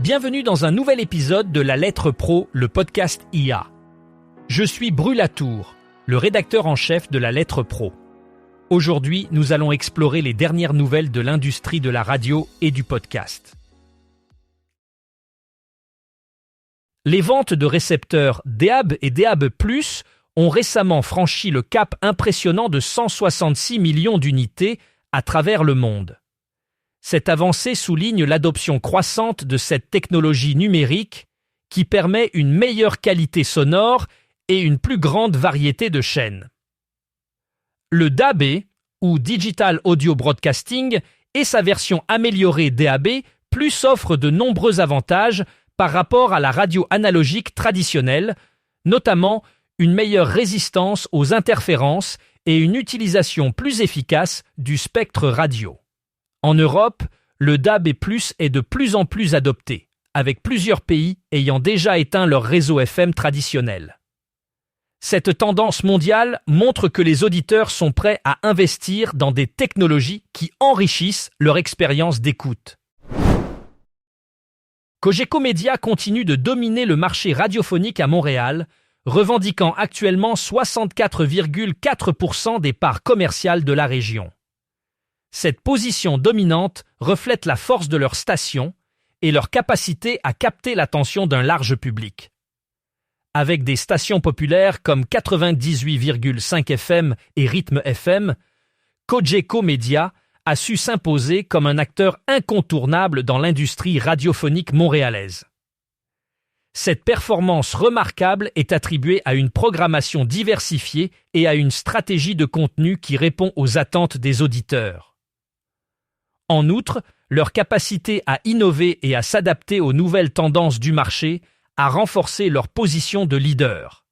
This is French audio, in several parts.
Bienvenue dans un nouvel épisode de La Lettre Pro, le podcast IA. Je suis Brulatour, le rédacteur en chef de La Lettre Pro. Aujourd'hui, nous allons explorer les dernières nouvelles de l'industrie de la radio et du podcast. Les ventes de récepteurs DAB et DAB+, ont récemment franchi le cap impressionnant de 166 millions d'unités à travers le monde. Cette avancée souligne l'adoption croissante de cette technologie numérique qui permet une meilleure qualité sonore et une plus grande variété de chaînes. Le DAB, ou Digital Audio Broadcasting, et sa version améliorée DAB+, offre de nombreux avantages par rapport à la radio analogique traditionnelle, notamment une meilleure résistance aux interférences et une utilisation plus efficace du spectre radio. En Europe, le DAB+ est de plus en plus adopté, avec plusieurs pays ayant déjà éteint leur réseau FM traditionnel. Cette tendance mondiale montre que les auditeurs sont prêts à investir dans des technologies qui enrichissent leur expérience d'écoute. Cogeco Média continue de dominer le marché radiophonique à Montréal, revendiquant actuellement 64,4% des parts commerciales de la région. Cette position dominante reflète la force de leur station et leur capacité à capter l'attention d'un large public. Avec des stations populaires comme 98,5 FM et Rythme FM, Cogeco Média a su s'imposer comme un acteur incontournable dans l'industrie radiophonique montréalaise. Cette performance remarquable est attribuée à une programmation diversifiée et à une stratégie de contenu qui répond aux attentes des auditeurs. En outre, leur capacité à innover et à s'adapter aux nouvelles tendances du marché a renforcé leur position de leader.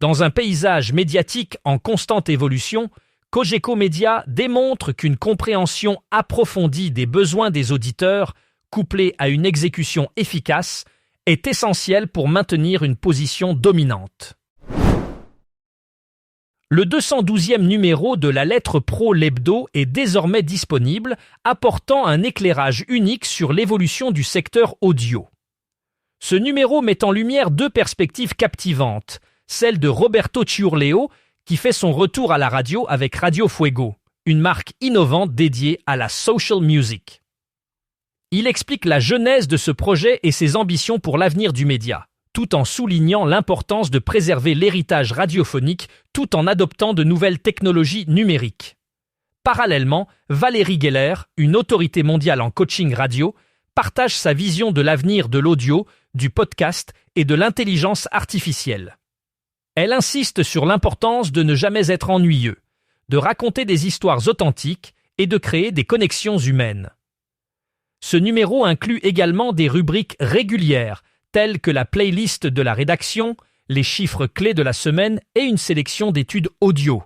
Dans un paysage médiatique en constante évolution, Cogeco Média démontre qu'une compréhension approfondie des besoins des auditeurs, couplée à une exécution efficace, est essentielle pour maintenir une position dominante. Le 212e numéro de la Lettre Pro l'Hebdo est désormais disponible, apportant un éclairage unique sur l'évolution du secteur audio. Ce numéro met en lumière deux perspectives captivantes, celle de Roberto Ciurleo, qui fait son retour à la radio avec Radio Fuego, une marque innovante dédiée à la social music. Il explique la genèse de ce projet et ses ambitions pour l'avenir du média, tout en soulignant l'importance de préserver l'héritage radiophonique tout en adoptant de nouvelles technologies numériques. Parallèlement, Valérie Geller, une autorité mondiale en coaching radio, partage sa vision de l'avenir de l'audio, du podcast et de l'intelligence artificielle. Elle insiste sur l'importance de ne jamais être ennuyeux, de raconter des histoires authentiques et de créer des connexions humaines. Ce numéro inclut également des rubriques régulières, telles que la playlist de la rédaction, les chiffres clés de la semaine et une sélection d'études audio.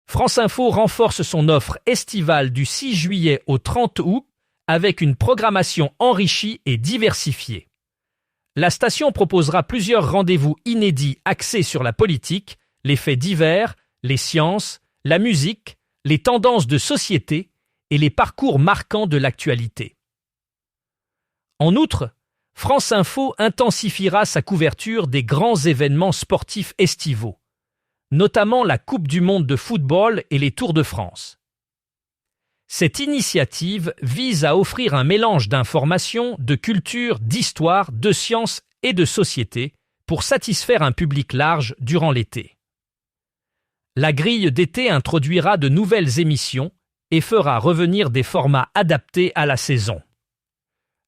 France Info renforce son offre estivale du 6 juillet au 30 août avec une programmation enrichie et diversifiée. La station proposera plusieurs rendez-vous inédits axés sur la politique, les faits divers, les sciences, la musique, les tendances de société et les parcours marquants de l'actualité. En outre, France Info intensifiera sa couverture des grands événements sportifs estivaux, notamment la Coupe du monde de football et les Tours de France. Cette initiative vise à offrir un mélange d'informations, de culture, d'histoire, de sciences et de société pour satisfaire un public large durant l'été. La grille d'été introduira de nouvelles émissions et fera revenir des formats adaptés à la saison.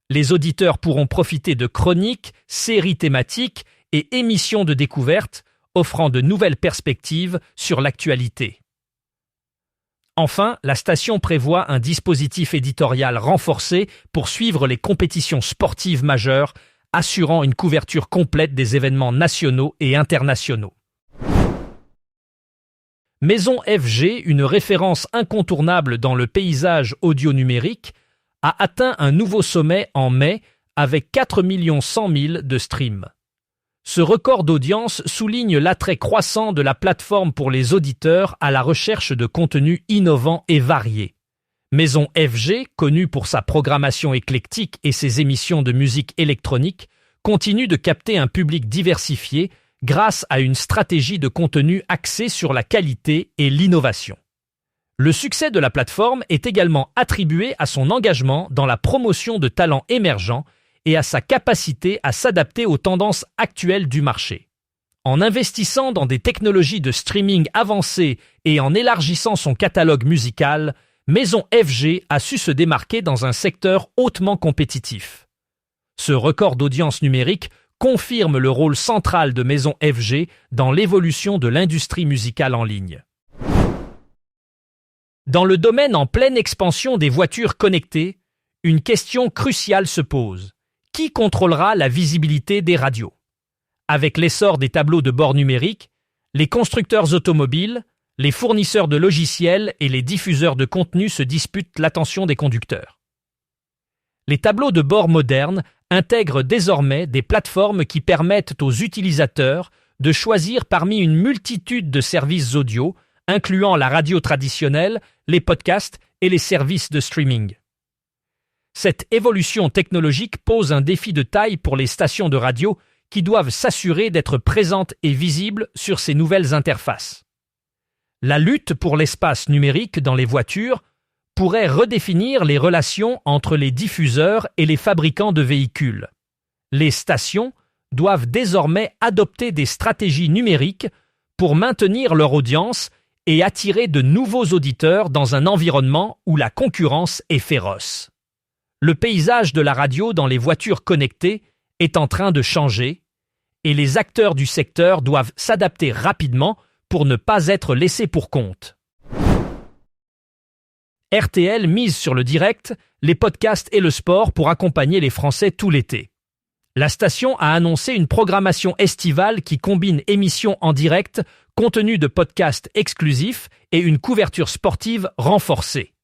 Les auditeurs pourront profiter de chroniques, séries thématiques et émissions de découverte, offrant de nouvelles perspectives sur l'actualité. Enfin, la station prévoit un dispositif éditorial renforcé pour suivre les compétitions sportives majeures, assurant une couverture complète des événements nationaux et internationaux. Maison FG, une référence incontournable dans le paysage audio numérique, a atteint un nouveau sommet en mai avec 4 100 000 de streams. Ce record d'audience souligne l'attrait croissant de la plateforme pour les auditeurs à la recherche de contenus innovants et variés. Maison FG, connue pour sa programmation éclectique et ses émissions de musique électronique, continue de capter un public diversifié grâce à une stratégie de contenu axée sur la qualité et l'innovation. Le succès de la plateforme est également attribué à son engagement dans la promotion de talents émergents et à sa capacité à s'adapter aux tendances actuelles du marché. En investissant dans des technologies de streaming avancées et en élargissant son catalogue musical, Maison FG a su se démarquer dans un secteur hautement compétitif. Ce record d'audience numérique confirme le rôle central de Maison FG dans l'évolution de l'industrie musicale en ligne. Dans le domaine en pleine expansion des voitures connectées, une question cruciale se pose. Qui contrôlera la visibilité des radios? Avec l'essor des tableaux de bord numériques, les constructeurs automobiles, les fournisseurs de logiciels et les diffuseurs de contenu se disputent l'attention des conducteurs. Les tableaux de bord modernes intègrent désormais des plateformes qui permettent aux utilisateurs de choisir parmi une multitude de services audio, incluant la radio traditionnelle, les podcasts et les services de streaming. Cette évolution technologique pose un défi de taille pour les stations de radio qui doivent s'assurer d'être présentes et visibles sur ces nouvelles interfaces. La lutte pour l'espace numérique dans les voitures pourrait redéfinir les relations entre les diffuseurs et les fabricants de véhicules. Les stations doivent désormais adopter des stratégies numériques pour maintenir leur audience et attirer de nouveaux auditeurs dans un environnement où la concurrence est féroce. Le paysage de la radio dans les voitures connectées est en train de changer et les acteurs du secteur doivent s'adapter rapidement pour ne pas être laissés pour compte. RTL mise sur le direct, les podcasts et le sport pour accompagner les Français tout l'été. La station a annoncé une programmation estivale qui combine émissions en direct, contenu de podcasts exclusifs et une couverture sportive renforcée.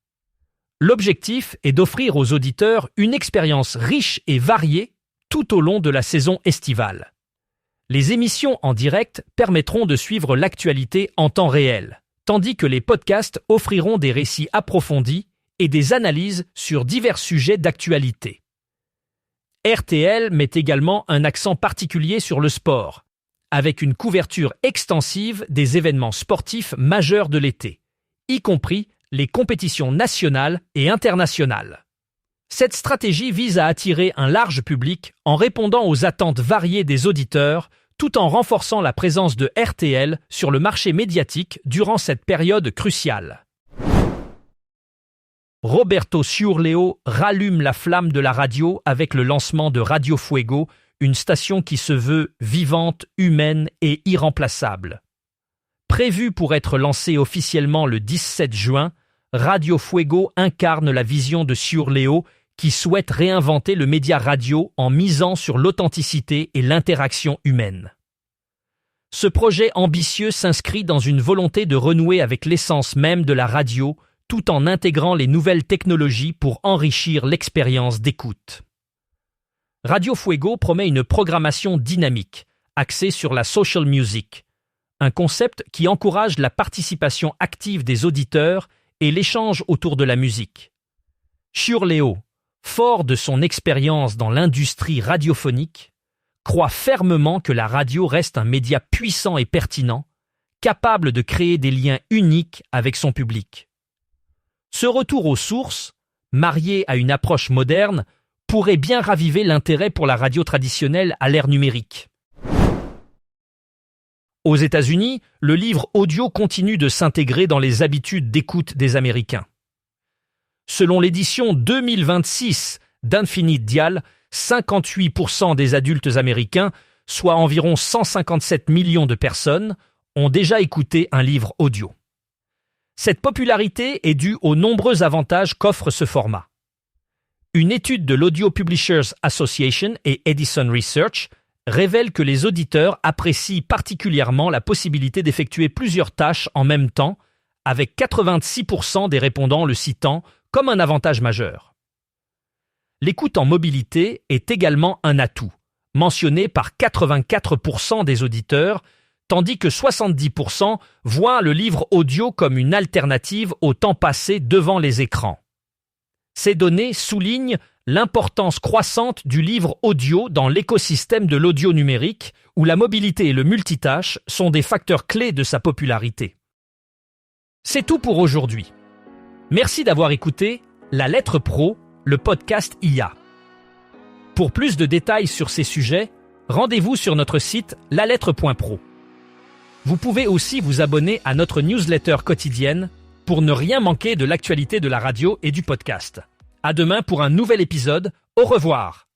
L'objectif est d'offrir aux auditeurs une expérience riche et variée tout au long de la saison estivale. Les émissions en direct permettront de suivre l'actualité en temps réel, tandis que les podcasts offriront des récits approfondis et des analyses sur divers sujets d'actualité. RTL met également un accent particulier sur le sport, avec une couverture extensive des événements sportifs majeurs de l'été, y compris les compétitions nationales et internationales. Cette stratégie vise à attirer un large public en répondant aux attentes variées des auditeurs, tout en renforçant la présence de RTL sur le marché médiatique durant cette période cruciale. Roberto Ciurleo rallume la flamme de la radio avec le lancement de Radio Fuego, une station qui se veut vivante, humaine et irremplaçable. Prévue pour être lancée officiellement le 17 juin, Radio Fuego incarne la vision de Ciurleo qui souhaite réinventer le média radio en misant sur l'authenticité et l'interaction humaine. Ce projet ambitieux s'inscrit dans une volonté de renouer avec l'essence même de la radio, tout en intégrant les nouvelles technologies pour enrichir l'expérience d'écoute. Radio Fuego promet une programmation dynamique, axée sur la social music, un concept qui encourage la participation active des auditeurs et l'échange autour de la musique. Ciurleo, fort de son expérience dans l'industrie radiophonique, croit fermement que la radio reste un média puissant et pertinent, capable de créer des liens uniques avec son public. Ce retour aux sources, marié à une approche moderne, pourrait bien raviver l'intérêt pour la radio traditionnelle à l'ère numérique. Aux États-Unis, le livre audio continue de s'intégrer dans les habitudes d'écoute des Américains. Selon l'édition 2026 d'Infinite Dial, 58% des adultes américains, soit environ 157 millions de personnes, ont déjà écouté un livre audio. Cette popularité est due aux nombreux avantages qu'offre ce format. Une étude de l'Audio Publishers Association et Edison Research révèle que les auditeurs apprécient particulièrement la possibilité d'effectuer plusieurs tâches en même temps, avec 86% des répondants le citant comme un avantage majeur. L'écoute en mobilité est également un atout, mentionné par 84% des auditeurs, tandis que 70% voient le livre audio comme une alternative au temps passé devant les écrans. Ces données soulignent l'importance croissante du livre audio dans l'écosystème de l'audio numérique, où la mobilité et le multitâche sont des facteurs clés de sa popularité. C'est tout pour aujourd'hui. Merci d'avoir écouté La Lettre Pro, le podcast IA. Pour plus de détails sur ces sujets, rendez-vous sur notre site lalettre.pro. Vous pouvez aussi vous abonner à notre newsletter quotidienne pour ne rien manquer de l'actualité de la radio et du podcast. À demain pour un nouvel épisode. Au revoir.